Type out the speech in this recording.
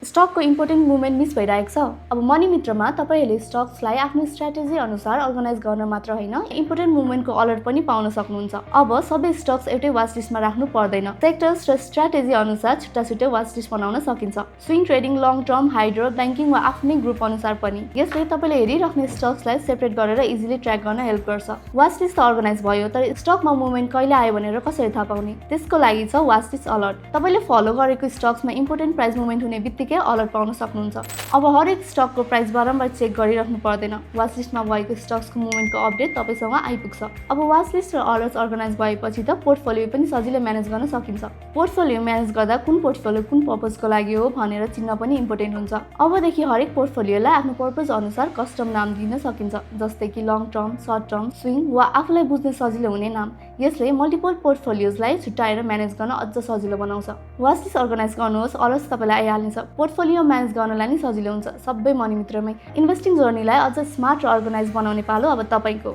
स्टकको important movement miss भइरहेको छ। अब मनी मित्रमा तपाईँहरूले स्टक्सलाई आफ्नो स्ट्र्याटेजी अनुसार अर्गनाइज गर्न मात्र होइन, इम्पोर्टेन्ट मुभमेन्टको अलर्ट पनि पाउन सक्नुहुन्छ। अब सबै स्टक्स एउटै वाच लिस्टमा राख्नु पर्दैन। सेक्टर्स र स्ट्र्याटेजी अनुसार छुट्टा छुट्टै वाच लिस्ट बनाउन सकिन्छ। Swing trading, long term, hydro, banking वा आफ्नै ग्रुप अनुसार पनि। यसले तपाईँले हेरिराख्ने स्टक्सलाई सेपरेट गरेर इजिली ट्र्याक गर्न हेल्प गर्छ। वाच लिस्ट अर्गनाइज भयो, तर स्टकमा मुभमेन्ट कहिले आयो भनेर कसरी थाहा पाउने? त्यसको लागि छ वाच लिस्ट अलर्ट। तपाईँले फलो गरेको स्टक्समा इम्पोर्टेन्ट प्राइस मुभमेन्ट हुने बित्तिकै अलर्ट पाउन सक्नुहुन्छ। अब हरेक स्टकको प्राइस बारम्बार चेक गरिराख्नु पर्दैन। वाच लिस्टमा भएको स्टक्सको मुभमेन्टको अपडेट तपाईँसँग आइपुग्छ। अब वाच लिस्ट र अलर्ट्स अर्गनाइज भएपछि त पोर्टफोलियो पनि सजिलै म्यानेज गर्न सकिन्छ। पोर्टफोलियो म्यानेज गर्दा कुन पोर्टफोलियो कुन पर्पजको लागि हो भनेर चिन्न पनि इम्पोर्टेन्ट हुन्छ। अबदेखि हरेक पोर्टफोलियोलाई आफ्नो पर्पज अनुसार कस्टम नाम दिन सकिन्छ, जस्तै कि long term, short term, swing वा आफूलाई बुझ्ने सजिलो हुने नाम। यसले मल्टिपल पोर्टफोलियोजलाई छुट्याएर म्यानेज गर्न अझ सजिलो बनाउँछ। वाच लिस्ट अर्गनाइज गर्नुहोस्, अलर्ट्स तपाईँलाई आइहाल्नेछ। पोर्टफोलियो म्यानेज गर्नलाई नि सजिलो हुन्छ, सबै मनी मित्रमै। इन्भेस्टिङ जर्नीलाई अझ स्मार्ट र अर्गनाइज बनाउने पालो अब तपाईँको।